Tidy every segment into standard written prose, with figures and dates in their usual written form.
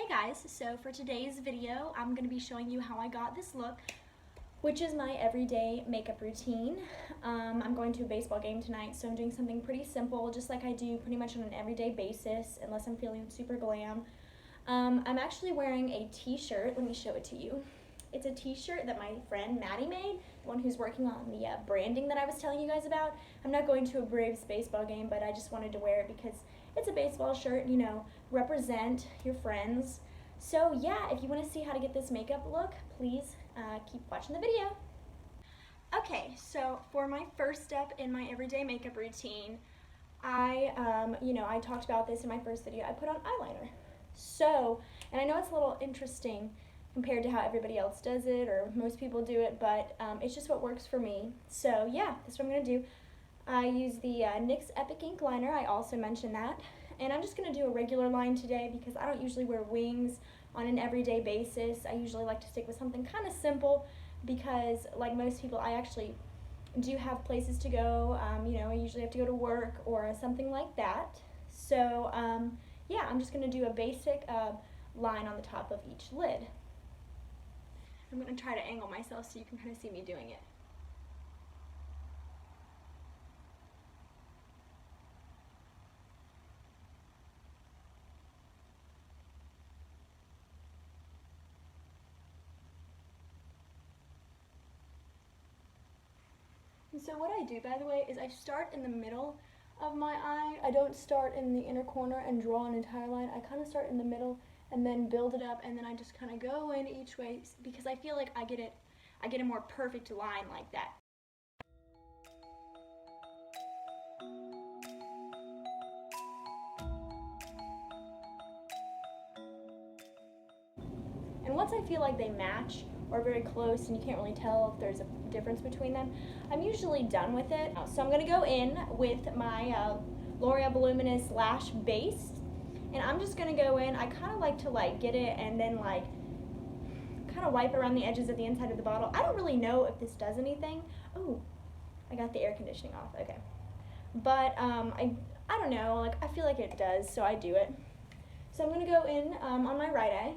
Hey guys, so for today's video, I'm going to be showing you how I got this look, which is my everyday makeup routine. I'm going to a baseball game tonight, so I'm doing something pretty simple, just like I do pretty much on an everyday basis, unless I'm feeling super glam. I'm actually wearing a t-shirt. Let me show it to you. It's a t-shirt that my friend Maddie made, the one who's working on the branding that I was telling you guys about. I'm not going to a Braves baseball game, but I just wanted to wear it because it's a baseball shirt, you know, represent your friends. So yeah, if you want to see how to get this makeup look, please keep watching the video. Okay, so for my first step in my everyday makeup routine, I talked about this in my first video, I put on eyeliner. So, and I know it's a little interesting compared to how everybody else does it, or most people do it, but it's just what works for me. So yeah, that's what I'm going to do. I use the NYX Epic Ink liner, I also mentioned that. And I'm just going to do a regular line today because I don't usually wear wings on an everyday basis. I usually like to stick with something kind of simple because, like most people, I actually do have places to go. I usually have to go to work or something like that. So yeah, I'm just going to do a basic line on the top of each lid. I'm going to try to angle myself so you can kind of see me doing it. And so what I do, by the way, is I start in the middle of my eye. I don't start in the inner corner and draw an entire line. I kind of start in the middle and then build it up, and then I just kind of go in each way because I feel like I get a more perfect line like that. And once I feel like they match or very close and you can't really tell if there's a difference between them, I'm usually done with it. So I'm going to go in with my L'Oreal Voluminous Lash Base, and I'm just going to go in. I kind of like to get it and then kind of wipe around the edges of the inside of the bottle. I don't really know if this does anything. Oh, I got the air conditioning off, okay. But I don't know, I feel like it does, so I do it. So I'm going to go in on my right eye,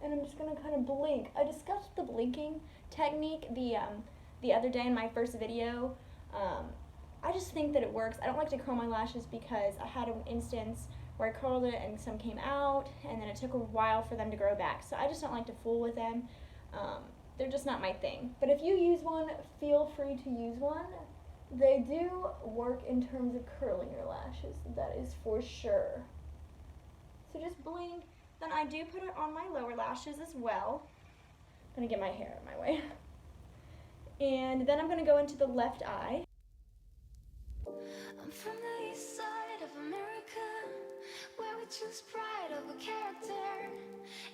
and I'm just going to kind of blink. I discussed the blinking technique the other day in my first video. I just think that it works. I don't like to curl my lashes because I had an instance where I curled it and some came out, and then it took a while for them to grow back. So I just don't like to fool with them. They're just not my thing. But if you use one, feel free to use one. They do work in terms of curling your lashes, that is for sure. So just blink. Then I do put it on my lower lashes as well. I'm going to get my hair out of my way. And then I'm going to go into the left eye. I'm from the east side of America, where we choose pride over character,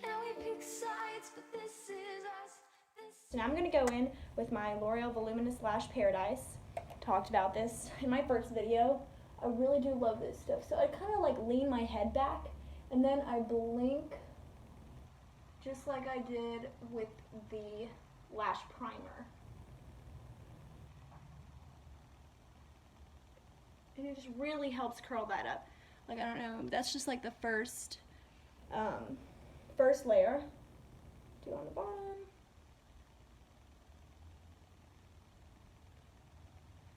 and we pick sides, but this is us. So now I'm going to go in with my L'Oreal Voluminous Lash Paradise. Talked about this in my first video. I really do love this stuff. So I kind of lean my head back, and then I blink just like I did with the lash primer. And it just really helps curl that up. I don't know, that's just the first layer. Do on the bottom.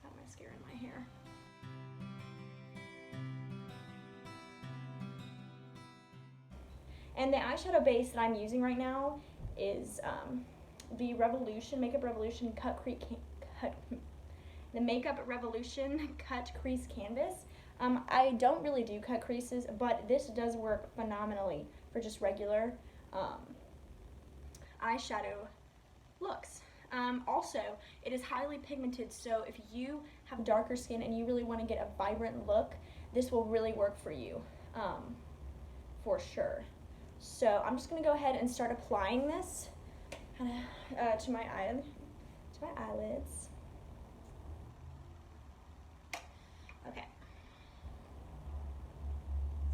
Got mascara in my hair. And the eyeshadow base that I'm using right now is the Makeup Revolution Makeup Revolution Cut Crease Canvas. I don't really do cut creases, but this does work phenomenally for just regular eyeshadow looks. Also, it is highly pigmented, so if you have darker skin and you really want to get a vibrant look, this will really work for you, for sure. So I'm just going to go ahead and start applying this to my eyelids. Okay.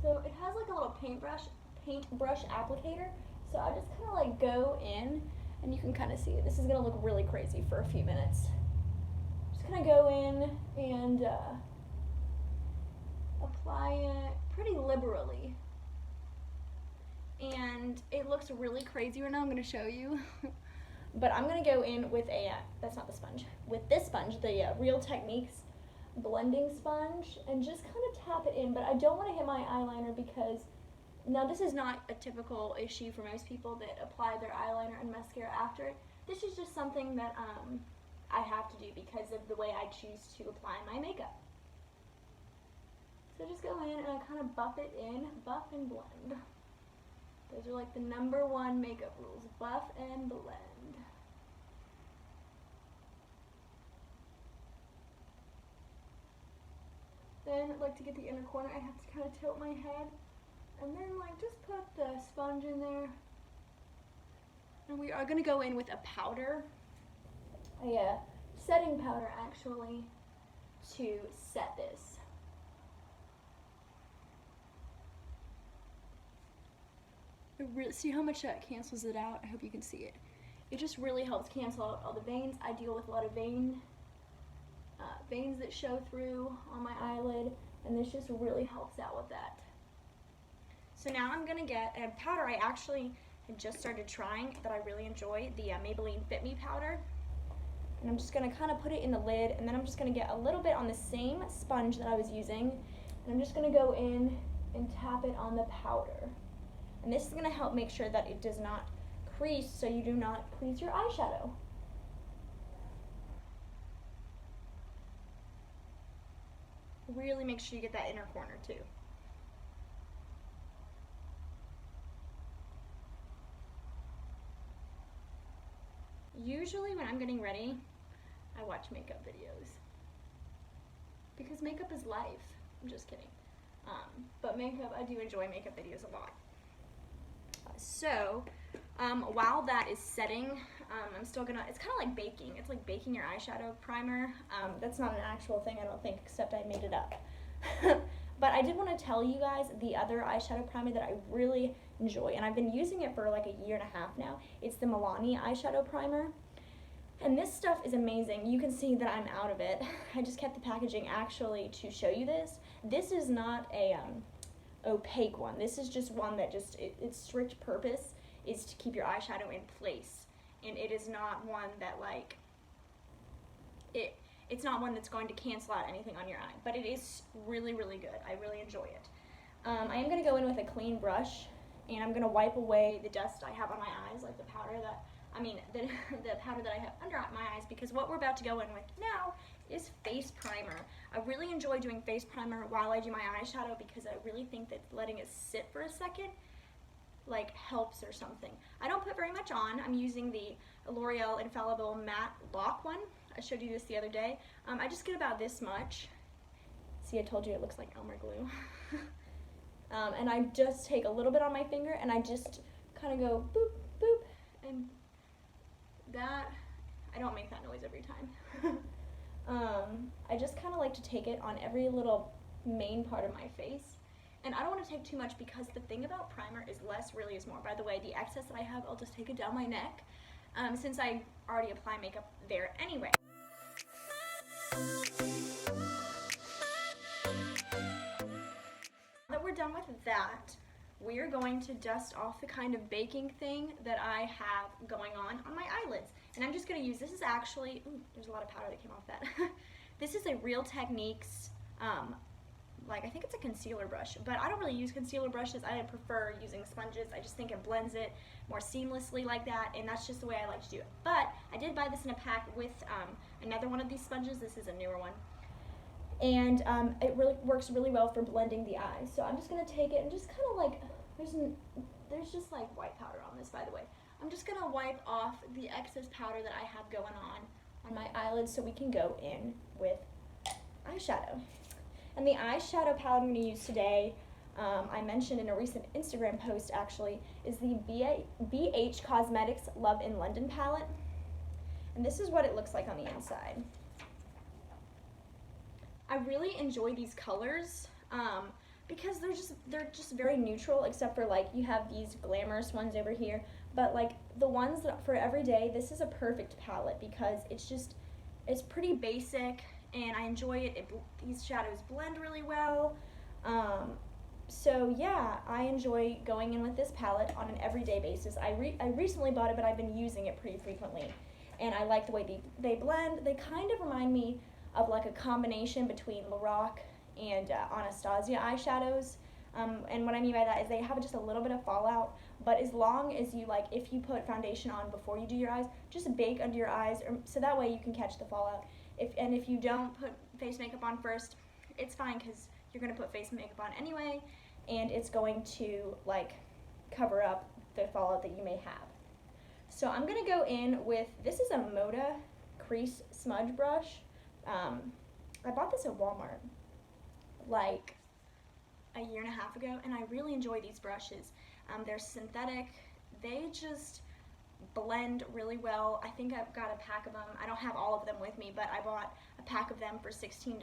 So it has a little paintbrush applicator. So I just kind of go in, and you can kind of see it. This is going to look really crazy for a few minutes. Just kind of go in and apply it pretty liberally. And and it looks really crazy right now. I'm gonna show you. But I'm gonna go in with a, that's not the sponge, with this sponge, the Real Techniques blending sponge, and just kind of tap it in. But I don't want to hit my eyeliner because, now this is not a typical issue for most people that apply their eyeliner and mascara after it. This is just something that I have to do because of the way I choose to apply my makeup. So just go in and I kind of buff it in, buff and blend. Those are like the #1 makeup rules, buff and blend. Then, like, to get the inner corner, I have to kind of tilt my head. And then, like, just put the sponge in there. And we are going to go in with a powder. A setting powder, actually, to set this. See how much that cancels it out? I hope you can see it. It just really helps cancel out all the veins. I deal with a lot of veins that show through on my eyelid, and this just really helps out with that. So now I'm gonna get a powder I actually had just started trying that I really enjoy, the Maybelline Fit Me powder. And I'm just gonna kind of put it in the lid, and then I'm just gonna get a little bit on the same sponge that I was using, and I'm just gonna go in and tap it on the powder. And this is gonna help make sure that it does not crease, so you do not crease your eyeshadow. Really make sure you get that inner corner too. Usually when I'm getting ready, I watch makeup videos. Because makeup is life. I'm just kidding. But makeup, I do enjoy makeup videos a lot. So, while that is setting, I'm still gonna, it's kind of like baking. It's like baking your eyeshadow primer. That's not an actual thing, I don't think, except I made it up. But I did want to tell you guys the other eyeshadow primer that I really enjoy, and I've been using it for like a year and a half now. It's the Milani eyeshadow primer. And this stuff is amazing. You can see that I'm out of it. I just kept the packaging actually to show you this. This is not a opaque one. This is just one that just, its strict purpose is to keep your eyeshadow in place. And it is not one that like, it's not one that's going to cancel out anything on your eye. But it is really, really good. I really enjoy it. I am going to go in with a clean brush, and I'm going to wipe away the dust I have on my eyes, like the powder that, the powder that I have under my eyes, because what we're about to go in with now is face primer. I really enjoy doing face primer while I do my eyeshadow because I really think that letting it sit for a second like helps or something. I don't put very much on. I'm using the L'Oreal Infallible Matte Lock one. I showed you this the other day. I just get about this much. See, I told you it looks like Elmer glue. And I just take a little bit on my finger and I just kind of go boop, boop, and that, I don't make that noise every time. I just kind of like to take it on every little main part of my face. And I don't want to take too much because the thing about primer is less really is more. By the way, the excess that I have, I'll just take it down my neck since I already apply makeup there anyway. Now that we're done with that, we are going to dust off the kind of baking thing that I have going on my eyelids. And I'm just going to use, this is actually, ooh, there's a lot of powder that came off that. This is a Real Techniques, like I think it's a concealer brush, but I don't really use concealer brushes. I prefer using sponges. I just think it blends it more seamlessly like that, and that's just the way I like to do it. But I did buy this in a pack with another one of these sponges. This is a newer one. And it really works really well for blending the eyes. So I'm just going to take it and just kind of like, there's just like white powder on this, by the way. I'm just going to wipe off the excess powder that I have going on my eyelids so we can go in with eyeshadow. And the eyeshadow palette I'm going to use today, I mentioned in a recent Instagram post actually, is the BH Cosmetics Love in London palette. And this is what it looks like on the inside. I really enjoy these colors because they're just very neutral, except for like you have these glamorous ones over here. But like the ones that for everyday, this is a perfect palette because it's pretty basic and I enjoy it. These shadows blend really well. So yeah, I enjoy going in with this palette on an everyday basis. I recently bought it, but I've been using it pretty frequently. And I like the way they blend. They kind of remind me of like a combination between Lorac and Anastasia eyeshadows. And what I mean by that is they have just a little bit of fallout, but as long as you like, if you put foundation on before you do your eyes, just bake under your eyes, so that way you can catch the fallout. If you don't put face makeup on first, it's fine because you're gonna put face makeup on anyway, and it's going to like cover up the fallout that you may have. So I'm gonna go in with, this is a Moda crease smudge brush. I bought this at Walmart like a year and a half ago, and I really enjoy these brushes. They're synthetic. They just blend really well. I think I've got a pack of them. I don't have all of them with me, but I bought a pack of them for $16,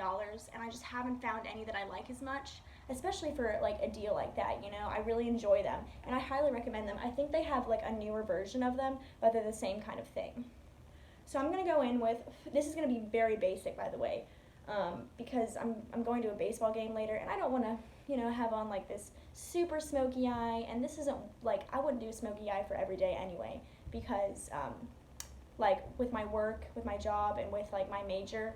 and I just haven't found any that I like as much, especially for like a deal like that, you know. I really enjoy them, and I highly recommend them. I think they have like a newer version of them, but they're the same kind of thing. So I'm gonna go in with, this is gonna be very basic, by the way, because I'm going to a baseball game later, and I don't wanna, you know, have on like this super smoky eye, and this isn't like, I wouldn't do a smoky eye for every day anyway, because like with my work, with my job, and with like my major,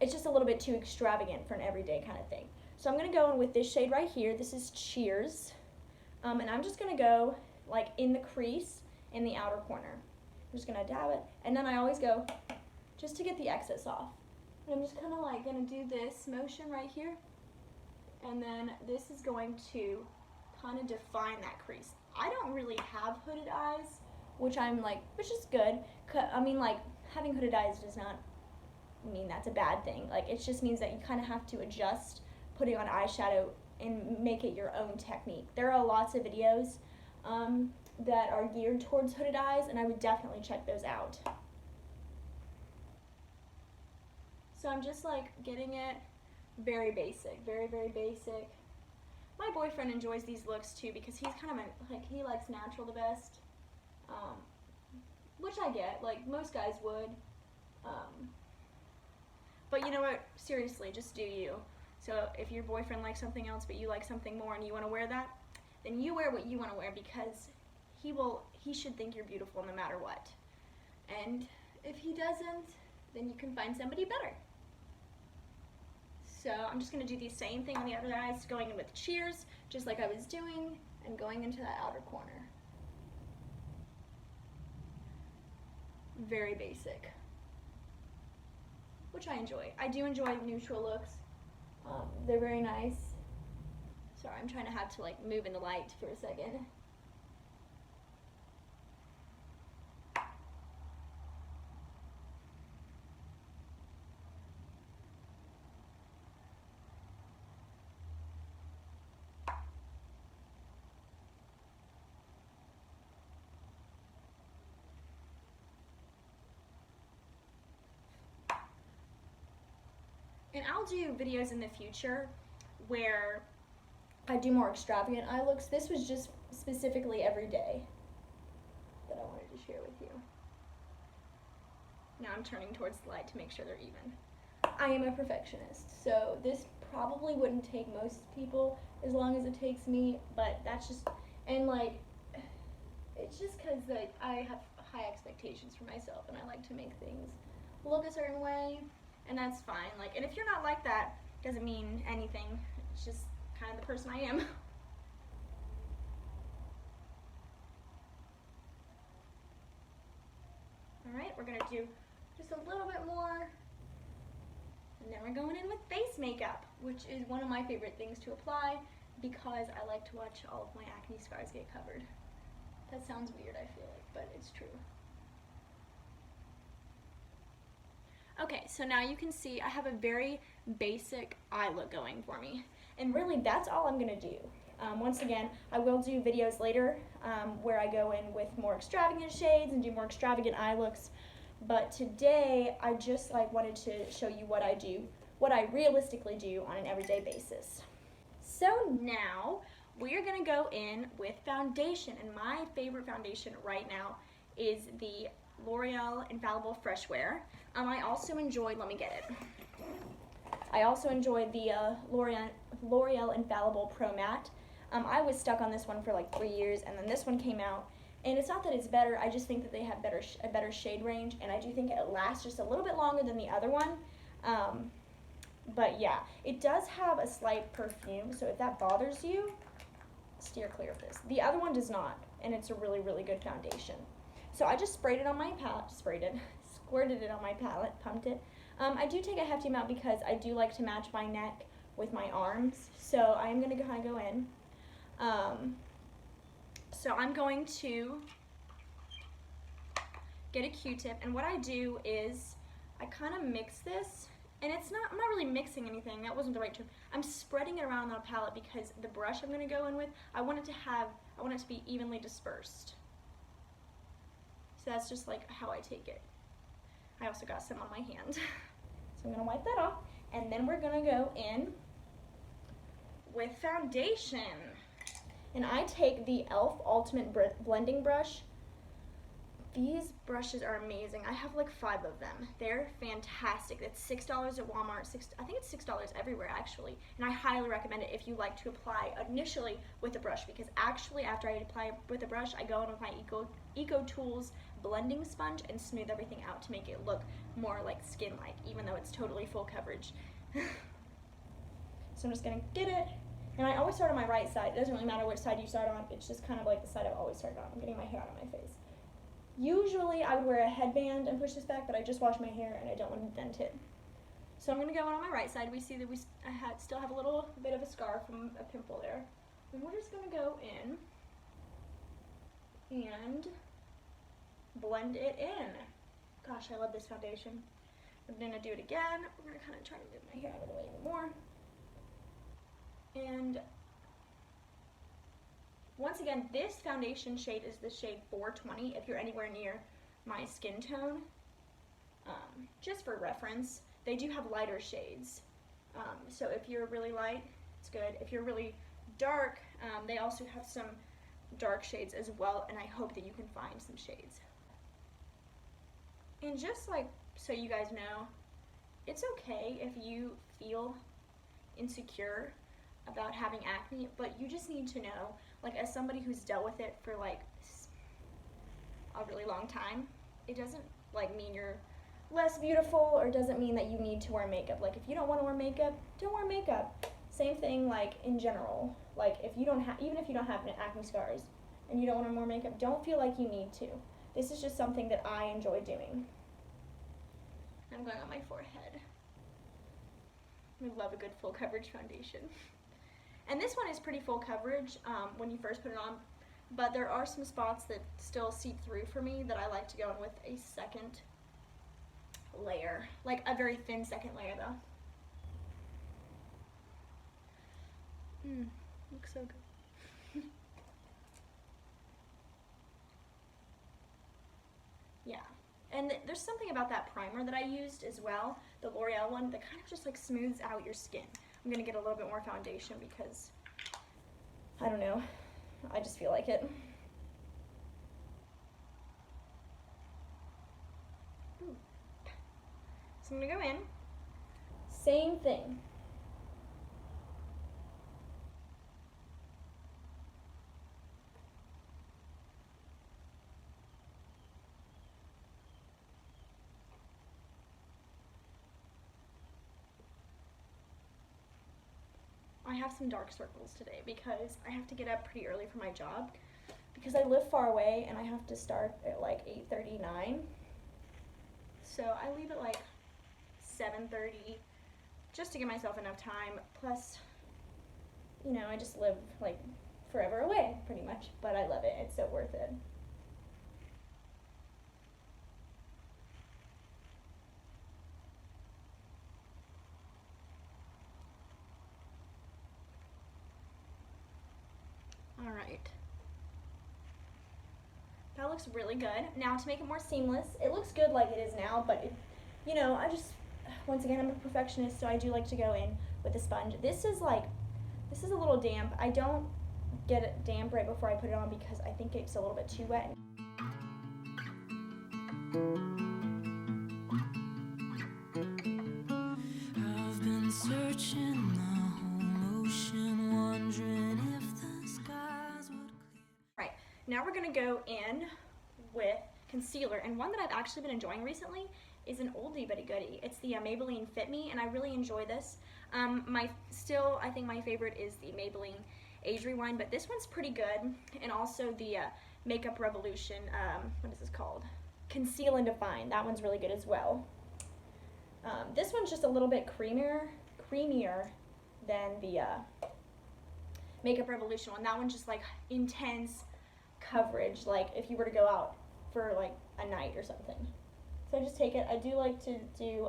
it's just a little bit too extravagant for an everyday kind of thing. So I'm gonna go in with this shade right here. This is Cheers, and I'm just gonna go like in the crease in the outer corner. I'm just gonna dab it, and then I always go just to get the excess off. And I'm just kind of like gonna do this motion right here, and then this is going to kind of define that crease. I don't really have hooded eyes, which is good. I mean, like, having hooded eyes does not mean that's a bad thing. Like, it just means that you kind of have to adjust putting on eyeshadow and make it your own technique. There are lots of videos that are geared towards hooded eyes, and I would definitely check those out. So I'm just like getting it very basic, very, very basic. My boyfriend enjoys these looks too because he's kind of like, he likes natural the best, which I get, like most guys would. But you know what, seriously, just do you. So if your boyfriend likes something else but you like something more and you want to wear that, then you wear what you want to wear, because he should think you're beautiful no matter what. And if he doesn't, then you can find somebody better. So I'm just going to do the same thing on the other eyes, going in with Cheers, just like I was doing, and going into that outer corner. Very basic, which I enjoy. I do enjoy neutral looks. They're very nice. Sorry, I'm trying to have to like move in the light for a second. And I'll do videos in the future where I do more extravagant eye looks. This was just specifically every day that I wanted to share with you. Now I'm turning towards the light to make sure they're even. I am a perfectionist, so this probably wouldn't take most people as long as it takes me, but that's just, and like, it's just because like, I have high expectations for myself, and I like to make things look a certain way. And that's fine. Like, and if you're not like that, doesn't mean anything. It's just kind of the person I am. Alright, we're going to do just a little bit more. And then we're going in with face makeup, which is one of my favorite things to apply because I like to watch all of my acne scars get covered. That sounds weird, I feel like, but it's true. Okay, so now you can see I have a very basic eye look going for me. And really, that's all I'm going to do. Once again, I will do videos later where I go in with more extravagant shades and do more extravagant eye looks. But today, I just wanted to show you what I do, what I realistically do on an everyday basis. So now, we are going to go in with foundation. And my favorite foundation right now is the L'Oreal Infallible Fresh Wear. I also enjoy, let me get it. I also enjoyed the L'Oreal Infallible Pro Matte. I was stuck on this one for like 3 years, and then this one came out. And it's not that it's better, I just think that they have a better shade range, and I do think it lasts just a little bit longer than the other one. But yeah, it does have a slight perfume, so if that bothers you, steer clear of this. The other one does not, and it's a really, really good foundation. So I just sprayed it on my palette, squirted it on my palette, pumped it. I do take a hefty amount because I do like to match my neck with my arms, so I'm going to kind of go in. So I'm going to get a Q-tip, and what I do is I kind of mix this, and I'm not really mixing anything, that wasn't the right term. I'm spreading it around on a palette because the brush I'm going to go in with, I want it to be evenly dispersed. So that's just like how I take it. I also got some on my hand. So I'm going to wipe that off, and then we're going to go in with foundation. And I take the e.l.f. Ultimate Blending Brush. These brushes are amazing. I have like 5 of them. They're fantastic. That's $6 at Walmart. I think it's $6 everywhere actually. And I highly recommend it if you like to apply initially with a brush, because actually after I apply with a brush, I go in with my EcoTools blending sponge and smooth everything out to make it look more like skin-like, even though it's totally full coverage. So I'm just gonna get it. And I always start on my right side. It doesn't really matter which side you start on. It's just kind of like the side I've always started on. I'm getting my hair out of my face. Usually I would wear a headband and push this back, but I just washed my hair and I don't want to dent it. So I'm going to go on my right side. We see that I still have a little bit of a scar from a pimple there. And we're just going to go in and blend it in. Gosh, I love this foundation. I'm going to do it again. We're going to kind of try to move my hair out of the way even more. And once again, this foundation shade is the shade 420 if you're anywhere near my skin tone. Just for reference, they do have lighter shades. So if you're really light, it's good. If you're really dark, they also have some dark shades as well, and I hope that you can find some shades. And just like so you guys know, it's okay if you feel insecure about having acne, but you just need to know, like as somebody who's dealt with it for like a really long time, it doesn't like mean you're less beautiful, or doesn't mean that you need to wear makeup. Like if you don't want to wear makeup, don't wear makeup. Same thing like in general. Like if you don't have, even if you don't have acne scars and you don't want to wear makeup, don't feel like you need to. This is just something that I enjoy doing. I'm going on my forehead. I love a good full coverage foundation. And this one is pretty full coverage when you first put it on, but there are some spots that still seep through for me that I like to go in with a second layer, like a very thin second layer though. Looks so good. Yeah, and there's something about that primer that I used as well, the L'Oreal one, that kind of just like smooths out your skin. I'm gonna get a little bit more foundation because, I don't know, I just feel like it. So I'm gonna go in, same thing. I have some dark circles today because I have to get up pretty early for my job because I live far away and I have to start at like 8:39. So I leave at like 7:30 just to give myself enough time. Plus, you know, I just live like forever away pretty much, but I love it. It's so worth it. Alright. That looks really good. Now to make it more seamless, it looks good like it is now, but it, you know, once again, I'm a perfectionist, so I do like to go in with a sponge. This is a little damp. I don't get it damp right before I put it on because I think it's a little bit too wet. I've been Searching the whole ocean, wondering if the skies would clear. Right, now we're gonna go in with concealer, and one that I've actually been enjoying recently is an oldie but a goodie. It's the Maybelline Fit Me, and I really enjoy this. I think my favorite is the Maybelline Age Rewind, but this one's pretty good, and also the Makeup Revolution, what is this called? Conceal and Define, that one's really good as well. This one's just a little bit creamier than the Makeup Revolution one. That one's just like intense coverage, like if you were to go out for like a night or something. So I just take it. I do like to do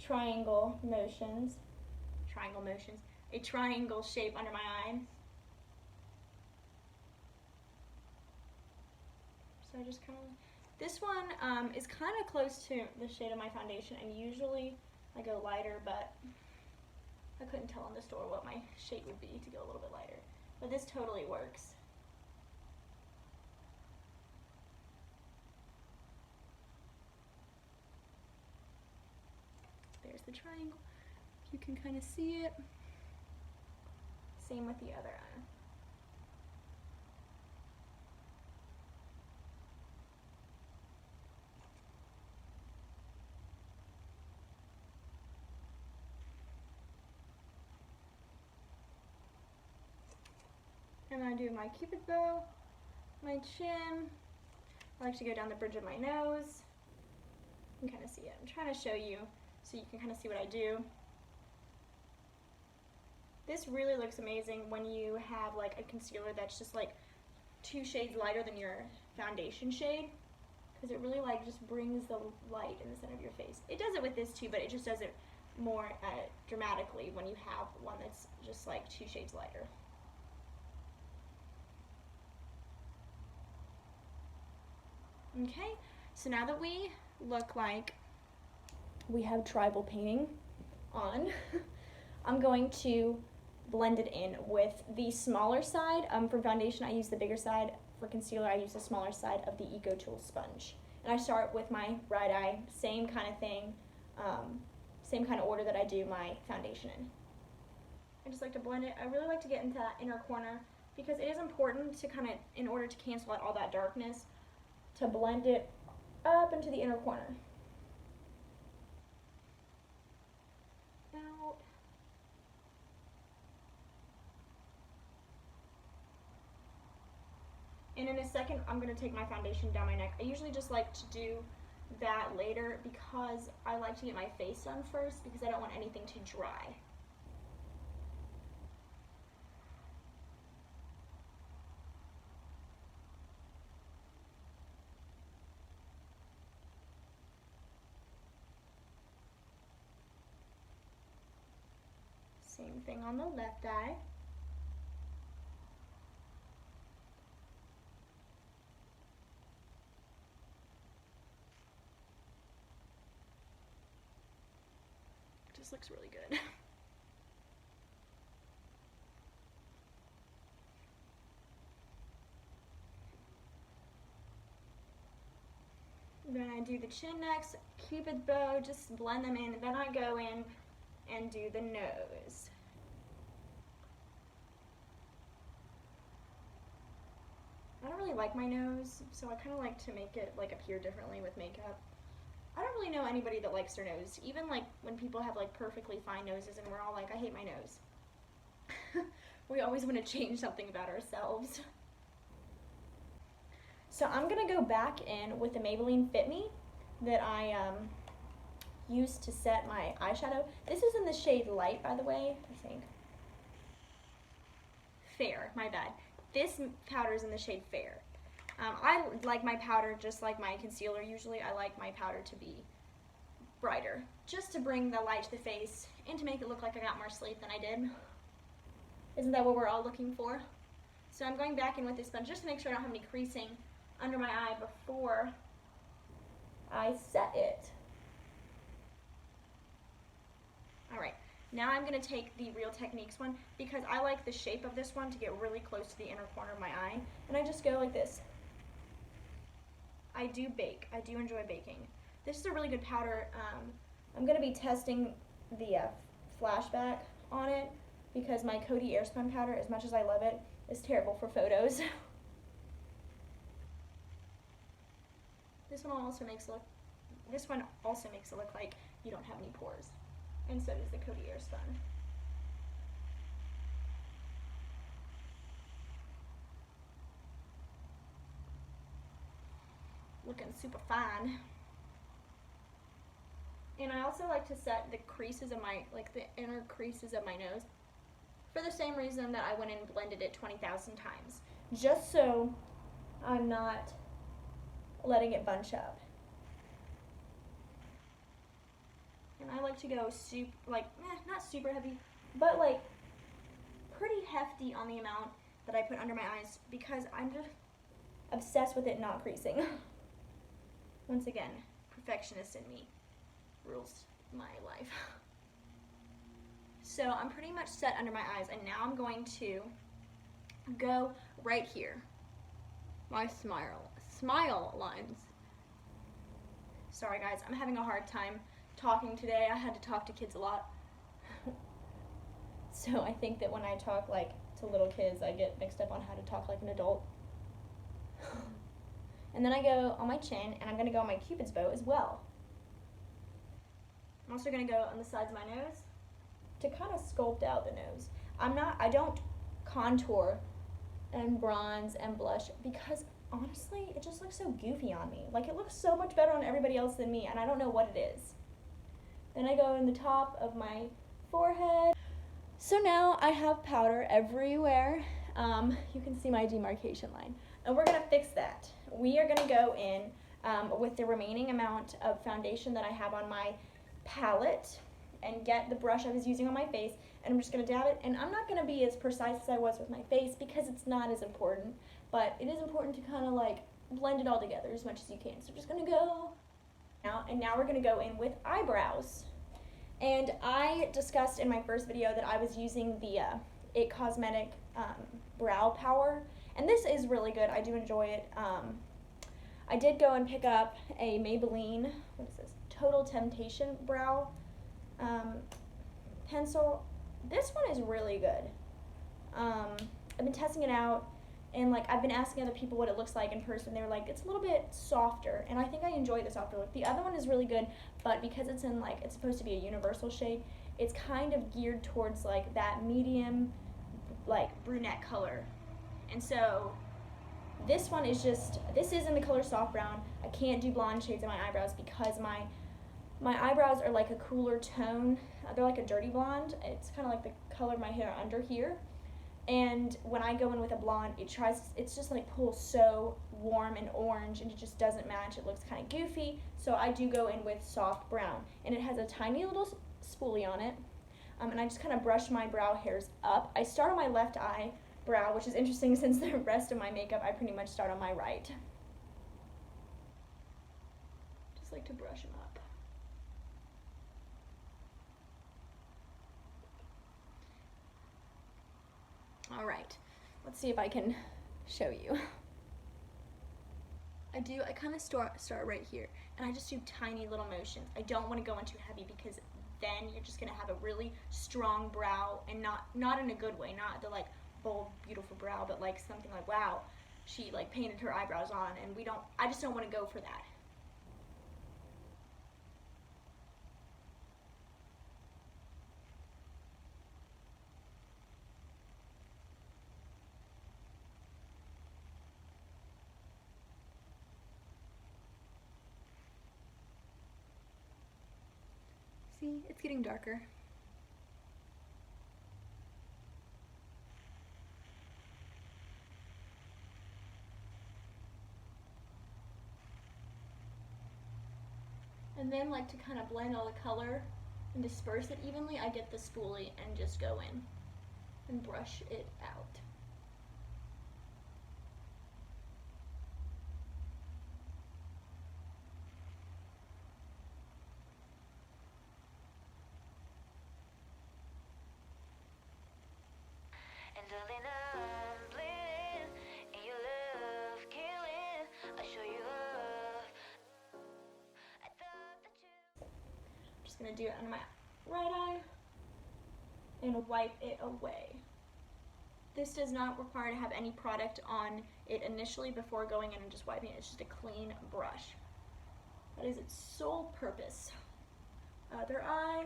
triangle motions, a triangle shape under my eye. So I just kind of, this one is kind of close to the shade of my foundation, and usually I go lighter, but I couldn't tell in the store what my shade would be to go a little bit lighter. But this totally works. There's the triangle, if you can kind of see it. Same with the other eye. And I do my cupid bow, my chin. I like to go down the bridge of my nose. You can kind of see it. I'm trying to show you so you can kind of see what I do. This really looks amazing when you have like a concealer that's just like 2 shades lighter than your foundation shade, because it really like just brings the light in the center of your face. It does it with this too, but it just does it more dramatically when you have one that's just like 2 shades lighter. Okay, so now that we look like we have tribal painting on, I'm going to blend it in with the smaller side. For foundation, I use the bigger side. For concealer, I use the smaller side of the EcoTool sponge. And I start with my right eye, same kind of thing, same kind of order that I do my foundation in. I just like to blend it. I really like to get into that inner corner because it is important to kind of, in order to cancel out all that darkness, to blend it up into the inner corner. Out. And in a second, I'm going to take my foundation down my neck. I usually just like to do that later because I like to get my face done first because I don't want anything to dry. Same thing on the left eye. Just looks really good. Then I do the chin next, cupid bow, just blend them in. Then I go in and do the nose. I don't really like my nose, so I kind of like to make it like appear differently with makeup. I don't really know anybody that likes their nose, even like when people have like perfectly fine noses and we're all like, I hate my nose. We always want to change something about ourselves. So I'm going to go back in with the Maybelline Fit Me that I used to set my eyeshadow. This is in the shade Light, by the way, I think. Fair, my bad. This powder is in the shade Fair. I like my powder just like my concealer usually. I like my powder to be brighter, just to bring the light to the face and to make it look like I got more sleep than I did. Isn't that what we're all looking for? So I'm going back in with this sponge just to make sure I don't have any creasing under my eye before I set it. Alright, now I'm going to take the Real Techniques one because I like the shape of this one to get really close to the inner corner of my eye, and I just go like this. I do bake. I do enjoy baking. This is a really good powder. I'm going to be testing the flashback on it because my Coty Airspun powder, as much as I love it, is terrible for photos. This one also makes it look like you don't have any pores. And so does the Coty Airspun. Looking super fine. And I also like to set the creases of my, like the inner creases of my nose for the same reason that I went and blended it 20,000 times. Just so I'm not letting it bunch up. And I like to go not super heavy, but like pretty hefty on the amount that I put under my eyes because I'm just obsessed with it not creasing. Once again, perfectionist in me rules my life. So I'm pretty much set under my eyes, and now I'm going to go right here. My smile lines. Sorry guys, I'm having a hard time talking today. I had to talk to kids a lot. So I think that when I talk like to little kids, I get mixed up on how to talk like an adult. And then I go on my chin, and I'm going to go on my Cupid's bow as well. I'm also going to go on the sides of my nose to kind of sculpt out the nose. I don't contour and bronze and blush because honestly, it just looks so goofy on me. Like, it looks so much better on everybody else than me, and I don't know what it is. Then I go in the top of my forehead. So now I have powder everywhere. You can see my demarcation line. And we're going to fix that. We are going to go in with the remaining amount of foundation that I have on my palette and get the brush I was using on my face, and I'm just going to dab it. And I'm not going to be as precise as I was with my face because it's not as important, but it is important to kind of like blend it all together as much as you can. So I'm just going to go now, and now we're going to go in with eyebrows. And I discussed in my first video that I was using the IT Cosmetic Brow Power, and this is really good. I do enjoy it. I did go and pick up a Maybelline, what is this, Total Temptation Brow pencil. This one is really good. I've been testing it out, and like I've been asking other people what it looks like in person. They were like, it's a little bit softer, and I think I enjoy the softer look. The other one is really good, but because it's in like, it's supposed to be a universal shade, it's kind of geared towards like that medium, like brunette color. And so this one is just, this is in the color soft brown. I can't do blonde shades in my eyebrows because my eyebrows are like a cooler tone. They're like a dirty blonde. It's kind of like the color of my hair under here. And when I go in with a blonde, it's just like pulls so warm and orange, and it just doesn't match. It looks kind of goofy. So I do go in with soft brown, and it has a tiny little spoolie on it. And I just kind of brush my brow hairs up. I start on my left eyebrow, which is interesting since the rest of my makeup, I pretty much start on my right. Just like to brush them up. All right, let's see if I can show you. I kind of start right here, and I just do tiny little motions. I don't want to go in too heavy because then you're just gonna have a really strong brow, and not in a good way, not the like bold, beautiful brow, but like something like, wow, she like painted her eyebrows on, and I just don't want to go for that. See, it's getting darker. And then, like, to kind of blend all the color and disperse it evenly, I get the spoolie and just go in and brush it out. And darling, I'm bleeding, and your love killing. I show you love. I thought that you. I'm just gonna do it under my right eye. and wipe it away. This does not require to have any product on it initially before going in and just wiping it. It's just a clean brush. That is its sole purpose. Other eye.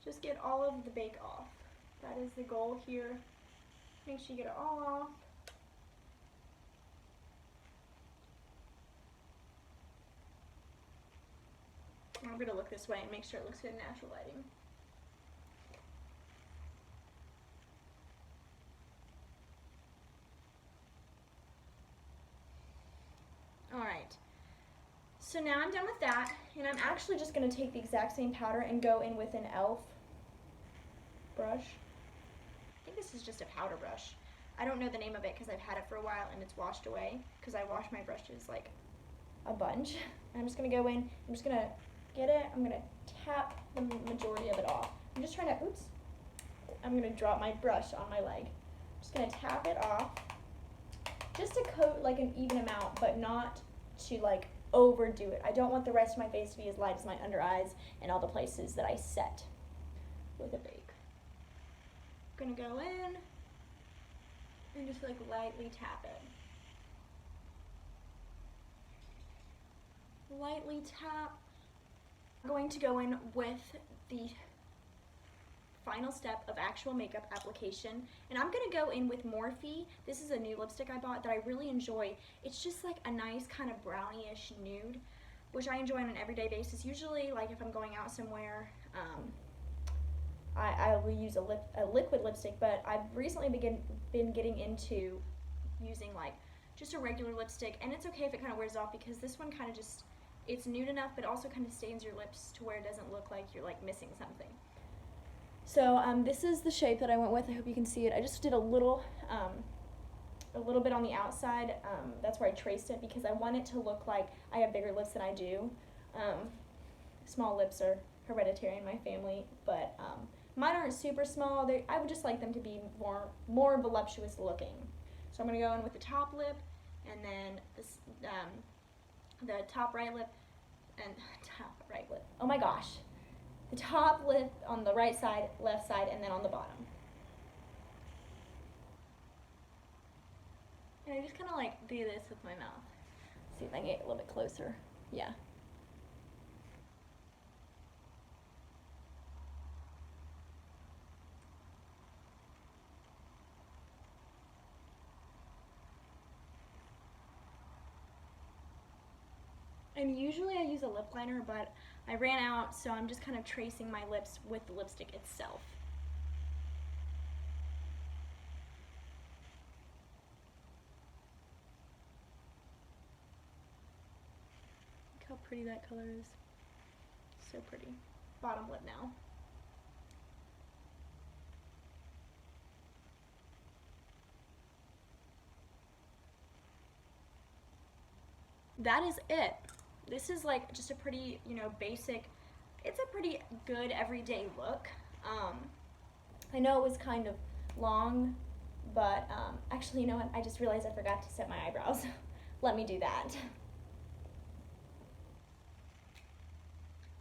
Just get all of the bake off. That is the goal here. Make sure you get it all off. I'm going to look this way and make sure it looks good in natural lighting. Alright, so now I'm done with that, and I'm actually just going to take the exact same powder and go in with an e.l.f. brush. I think this is just a powder brush. I don't know the name of it because I've had it for a while and it's washed away because I wash my brushes like a bunch. I'm just going to go in, I'm just going to get it, I'm going to tap the majority of it off. I'm just trying to, oops, I'm going to drop my brush on my leg. I'm just going to tap it off just to coat like an even amount, but not to like overdo it. I don't want the rest of my face to be as light as my under eyes and all the places that I set with a bake. I'm gonna go in and just like lightly tap it. Lightly tap. I'm going to go in with the final step of actual makeup application, and I'm gonna go in with Morphe. This is a new lipstick I bought that I really enjoy. It's just like a nice kind of brownie-ish nude, which I enjoy on an everyday basis. Usually, like if I'm going out somewhere, I will use a liquid lipstick, but I've recently been getting into using like just a regular lipstick, and it's okay if it kind of wears off because this one kind of just, it's nude enough, but also kind of stains your lips to where it doesn't look like you're like missing something. So this is the shape that I went with. I hope you can see it. I just did a little bit on the outside. That's where I traced it because I want it to look like I have bigger lips than I do. Small lips are hereditary in my family, but mine aren't super small. I would just like them to be more voluptuous looking. So I'm going to go in with the top lip, and then this, the top right lip, and top right lip. Oh my gosh. The top lip on the right side, left side, and then on the bottom. And I just kind of like do this with my mouth. See if I can get a little bit closer. Yeah. And usually I use a lip liner, but I ran out, so I'm just kind of tracing my lips with the lipstick itself. Look how pretty that color is. So pretty. Bottom lip now. That is it. This is like just a pretty, basic, it's a pretty good everyday look. I know it was kind of long, but actually, you know what? I just realized I forgot to set my eyebrows. Let me do that.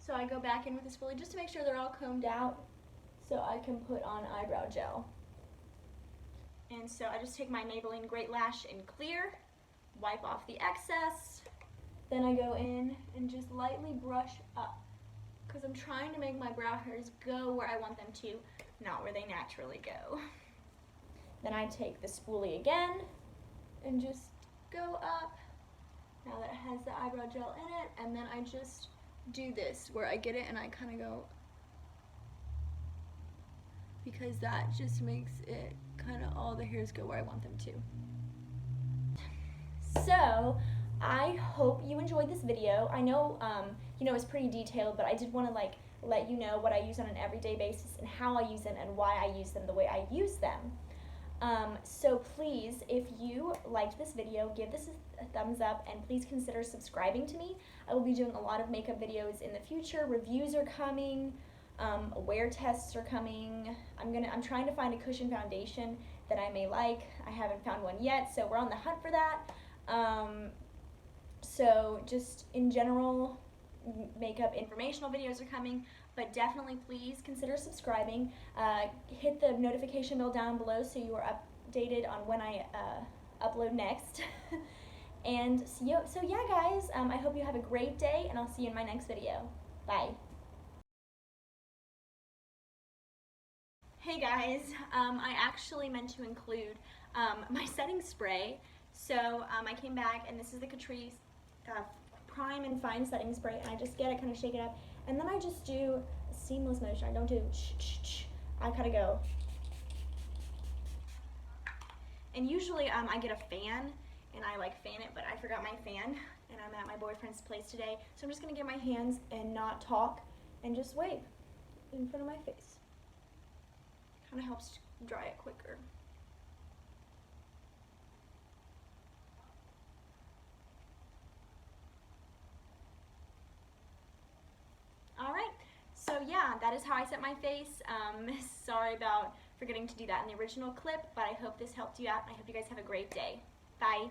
So I go back in with this spoolie just to make sure they're all combed out so I can put on eyebrow gel. And so I just take my Maybelline Great Lash in clear, wipe off the excess. Then I go in and just lightly brush up because I'm trying to make my brow hairs go where I want them to, not where they naturally go. Then I take the spoolie again and just go up, now that it has the eyebrow gel in it, and then I just do this where I get it and I kind of go, because that just makes it kind of all the hairs go where I want them to. So I hope you enjoyed this video. I know, it's pretty detailed, but I did want to let you know what I use on an everyday basis and how I use them and why I use them the way I use them. So please, if you liked this video, give this a thumbs up and please consider subscribing to me. I will be doing a lot of makeup videos in the future. Reviews are coming, wear tests are coming. I'm trying to find a cushion foundation that I may like. I haven't found one yet, so we're on the hunt for that. So just in general, makeup informational videos are coming, but definitely please consider subscribing. Hit the notification bell down below so you are updated on when I upload next. And so yeah guys, I hope you have a great day and I'll see you in my next video. Bye. Hey guys, I actually meant to include my setting spray. So I came back and this is the Catrice Prime and Fine setting spray, and I just get it, kind of shake it up, and then I just do a seamless motion. I don't do sh. I kind of go. And usually I get a fan and I like fan it, but I forgot my fan and I'm at my boyfriend's place today. So I'm just gonna get my hands and not talk and just wave in front of my face. Kind of helps dry it quicker. Alright, so yeah, that is how I set my face. Sorry about forgetting to do that in the original clip, but I hope this helped you out, and I hope you guys have a great day. Bye.